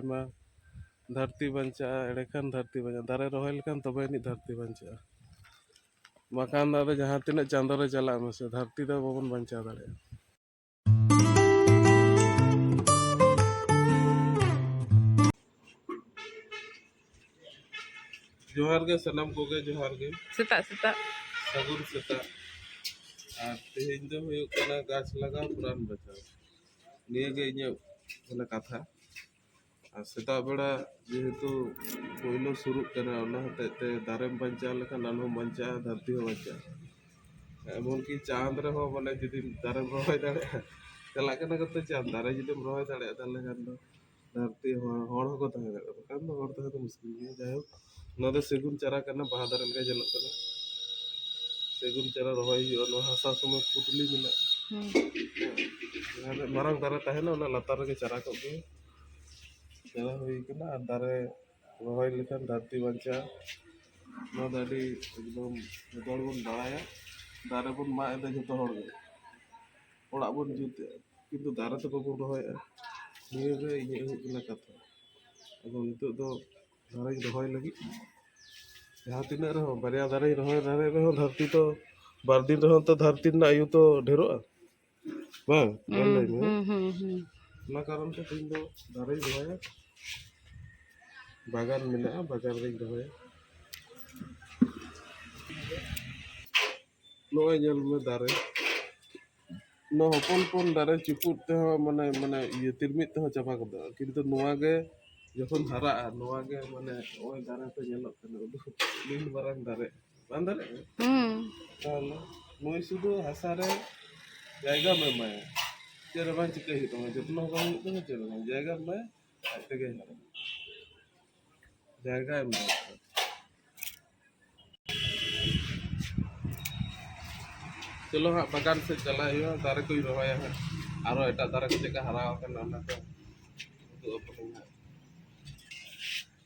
मा धरती बंचा एड़ेखान धरती बंचा दारे रॉय लेखान तबे नि धरती बंचा बाखान दा जहाँ तीन चांदो रे चला मसे धरती दा बाबन बंचा दाड़े जोहार के सनम कोगे जोहार के सेता सेता सगुन सेता तेहें दो हुयुग कना गाछ लगाओ प्राण बचाओ निये गे इᱧ बोले कथा सेता बेड़ा जेहेतु पहिलो शुरू करना ओना हते दारेम बंचा लेखान अनहो बंचा धरती हो बंचा एमन की चांद रे हो माने जदि दारेम रॉय दाड़े चला कना कते चांद दारे जदि रॉय दाड़े ताले खान दो धरती होड़ हो को तहे दाड़े कान दो होड़ तहे तो मुश्किल गया जाय ना दो सेगुन चारा करना बाहा दारे लेका जलो करना सेगुन चारा रॉय हुयो नो हासा समय पुतली मिला मारंग दारे तहे ना ओना लतार रे चारा को गे चारा हुई कना दारे रॉय लेखान धरती बंचा ना दाडी एकदम जोड़ बन बाड़ाया दारे बन मा एदा जतो होड़ गे ओड़ा बन जुते किंतु दारे तो बन रॉय निये गे इnye हुकना कथा अब नितो दो दारे रॉय लगी जहाँ तीन रहो बारिया दारे रहो धरती तो बार दिन रहो तो धरती ना आयु तो ढेरो बांग ना कारण तो तीन दो दारे रॉय बागान मिला बागान रे रॉय नोय जल में दारे नो हपन दारे चिपुट ते माने माने ये तिरमित ते चाबा कदा किंतु नोआ गे जखन हारा नोआ गे माने ओय दारे तो नेलो कने दिन बारान दारे बान दारे ताले नोय सुदु हासा रे जायगा में माया चेर बान चिके हित में जतनो बान हित में चेर बान जायगा में आते गे जायगा में चलो हाँ बागान से चला हुआ दारे को रवाया है आरो एटा दारे को चेका हरा करना ना तो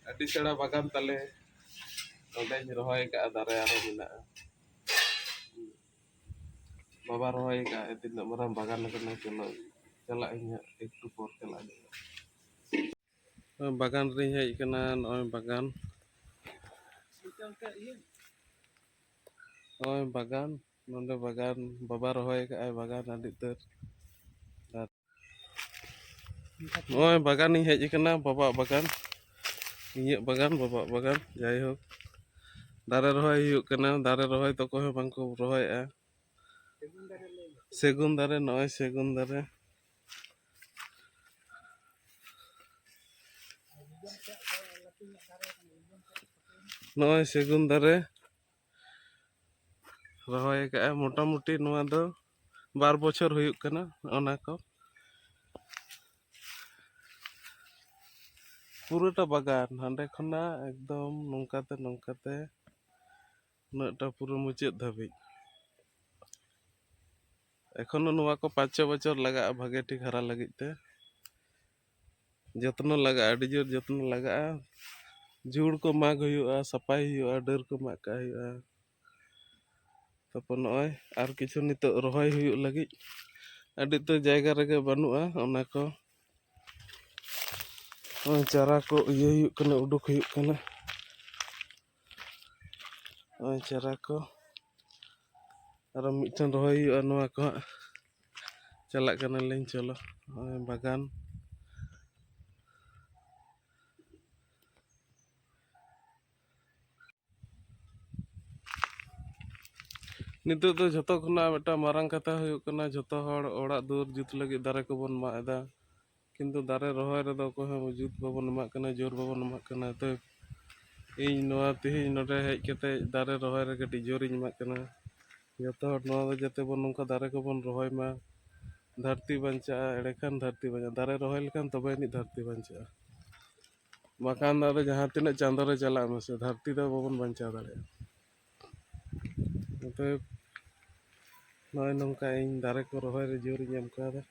अडी सेड़ा बागान तले ओंडे रवाय का दारे आरो मिना बाबा रवाय का दिन मराम बागान करना चलो चला इन एक टू पर चला बागान रे हेज कना नय बागान नय बागान नोंडे बागान बाबा रवाय का बागान अडी तर नय बागान इन हेज कना बाबा बागान इnye बागान बाबा बागान जाय हो दारे रॉय हुयुग कना दारे रॉय तो कोहे बांको रॉयआ सेगुन दारे नय सेगुन दारे नय सेगुन दारे रॉय का मोटा मोटी नोआ दो 12 बछर हुयुग कना ओना को पूराटा बागान हांडे खना एकदम नंकाते नटा पूरा मुचाद धाबी एखोनो नोआ को 5-6 बछर लगा भागे ठीक हरा लगित ते जत्न लगा अडी जोर जत्न लगा झुड़ को माग हुयुआ सफाई हुयुआ डर को माग का हुयुआ तपन नय आर किछु नितो रॉय हुयुग लगी अडी तो जायगा रे बनुआ ओना को चारा को ये हुयुग कना उडुक हुयुग कना चारा को और मिटन रॉय हुयुआ नोआ को चला कना लें चलो बागान नितो तो जतो खना बेटा मारंग कथा हुयुग कना जतो हड़ ओड़ा दूर जुत लगी दारे को बन मा एदा किंतु दारे रॉय रे दो को जुत बाबन मा कना जोर बाबन मा कना तो इन नोआ तेहि नोडे हेज कते दारे रॉय रे कटी जोर इन मा कना जतो हड़ नोआ जते बन नंका दारे को बन रॉय मा धरती बंचा एड़ेखान धरती बंचा दारे रॉय लेखान तबे नि धरती बंचा बाखान दा जहाँ तीन चांदो रे चला मसे धरती दा बाबन बंचा दाड़े तो नय नंका इन दारे को रॉय रे जोर इन एम कादा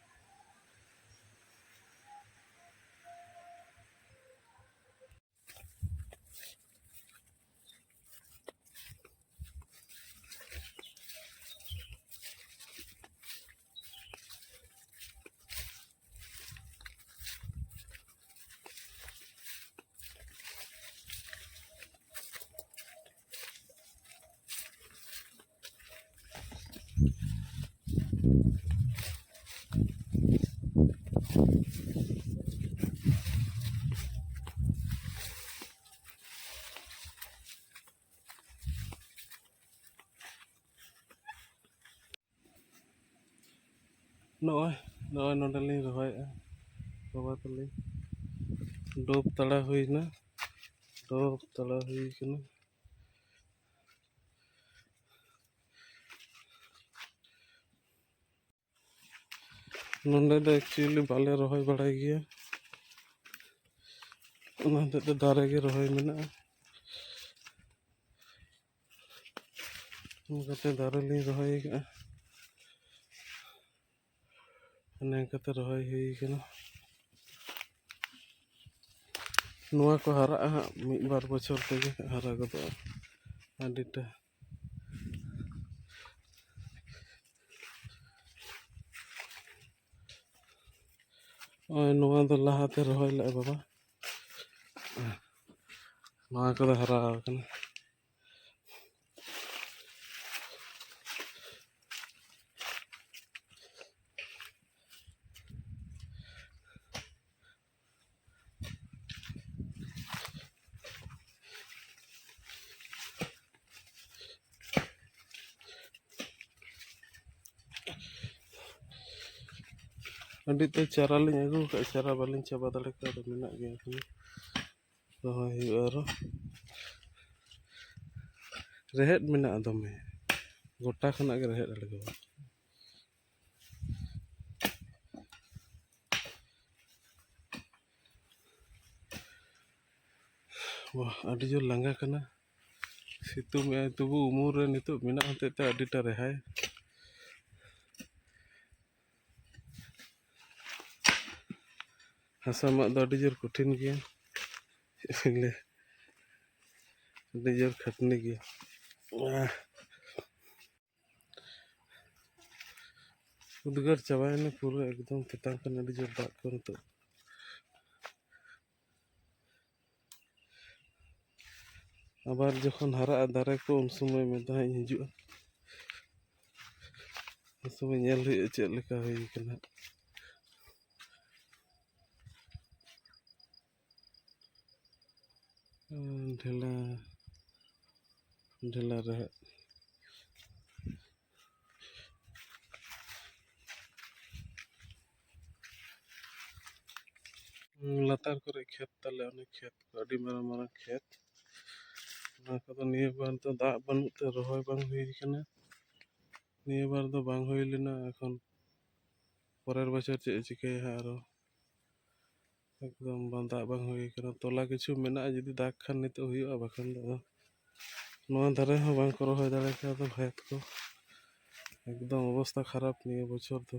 ᱱᱚᱜᱼᱚᱭ ᱱᱚᱰᱮ ᱞᱤᱧ ᱨᱚᱦᱚᱭᱮᱜᱼᱟ ᱵᱟᱵᱟ ᱛᱟᱹᱞᱤᱧ ᱰᱳᱵ ᱛᱟᱲᱟ ᱦᱩᱭᱱᱟ ᱰᱳᱵ ᱛᱟᱲᱟ ᱦᱩᱭ ᱠᱟᱱᱟ ᱱᱚᱰᱮ ᱫᱚ एक्चुअली बाले रॉय बड़ाई गया ᱚᱱᱟ ᱦᱚᱛᱮᱡ ᱛᱮ ᱫᱟᱨᱮ ᱜᱮ ᱨᱚᱦᱚᱭ ᱢᱮᱱᱟᱜᱼᱟ ᱚᱱᱠᱟᱛᱮ ᱫᱟᱨᱮ ᱞᱤᱧ ᱨᱚᱦᱚᱭ ᱠᱟᱜᱼᱟ ᱱᱚᱝᱠᱟᱛᱮ ᱨᱚᱦᱚᱭ ᱦᱩᱭ ᱠᱟᱱᱟ ᱱᱚᱣᱟ ᱠᱚ ᱦᱟᱨᱟᱜᱼᱟ ᱦᱟᱸᱜ ᱢᱤᱫ ᱵᱟᱨ ᱵᱚᱪᱷᱚᱨ ᱛᱮᱜᱮ ᱦᱟᱨᱟ ᱜᱚᱫᱚᱜᱼᱟ ᱟᱹᱰᱤᱴᱟ ᱱᱚᱜᱼᱚᱭ ᱱᱚᱣᱟ ᱫᱚ ᱞᱟᱦᱟᱛᱮ ᱨᱚᱦᱚᱭ ᱞᱮᱜᱼᱟ ᱵᱟᱵᱟ ᱱᱚᱣᱟ ᱠᱚᱫᱚ ᱦᱟᱨᱟ ᱟᱠᱟᱱᱟ ᱟᱹᱰᱤᱛᱮ ᱪᱟᱨᱟ ᱞᱤᱧ ᱟᱹᱜᱩ ᱠᱟᱜᱼᱟ ᱪᱟᱨᱟ ᱵᱟᱹᱞᱤᱧ ᱪᱟᱵᱟ ᱫᱟᱲᱮ ᱠᱟᱣᱫᱟ ᱢᱮᱱᱟᱜ ᱜᱮᱭᱟ ᱮᱠᱷᱚᱱᱳ ᱨᱚᱦᱚᱭ ᱦᱩᱭᱩᱜᱼᱟ ᱟᱨᱚ ᱨᱮᱦᱮᱫ ᱢᱮᱱᱟᱜᱼᱟ ᱫᱚᱢᱮ ᱜᱚᱴᱟ ᱠᱷᱚᱱᱟᱜ ᱜᱮ ᱨᱮᱦᱮᱫ ᱟᱬᱜᱚᱣᱟ ᱟᱹᱰᱤ ᱡᱳᱨ ᱞᱟᱸᱜᱟ ᱠᱟᱱᱟ ᱥᱤᱛᱩᱝ ᱮᱜᱼᱟᱭ ᱛᱚᱵᱩ ᱩᱢᱩᱞ ᱨᱮ ᱱᱤᱛᱚᱜ ᱢᱮᱱᱟᱜ ᱦᱚᱛᱮᱡ ᱛᱮ ᱟᱹᱰᱤᱴᱟ ᱨᱮᱦᱟᱭ ᱦᱟᱥᱟ ᱢᱟᱜ ᱫᱚ ᱟᱹᱰᱤ ᱡᱳᱨ ᱠᱚᱴᱷᱤᱱ ᱜᱮᱭᱟ ᱟᱹᱰᱤ ᱡᱳᱨ ᱠᱷᱟᱴᱱᱤ ᱜᱮᱭᱟ उद्गार चाबायना पूरा एकदम तेतां कन अड़ी जोर दाग को नितोग आबार जखन हारा दारे को उन समय में दाई हिजुआ उन समय नेल हुई चेक लेका हुई कना ढेला ढेला रहे लतार करे खेत तले अनेक खेत अड़ी मारा मारा खेत ना को निये बार तो दाग बानुते ते रहोय बांग हुई कना निये बार दो बांग हुई लेना एखन परेर बछर चे चिके आरो एकदम दाग बांग हुई कना तोला किछु मेना जदी दाग खान नितो हुईआ बाखन दो नोआ दारे हो बांग को रहोय दाड़े का तो खेत को एकदम अवस्था खराब निये बछर तो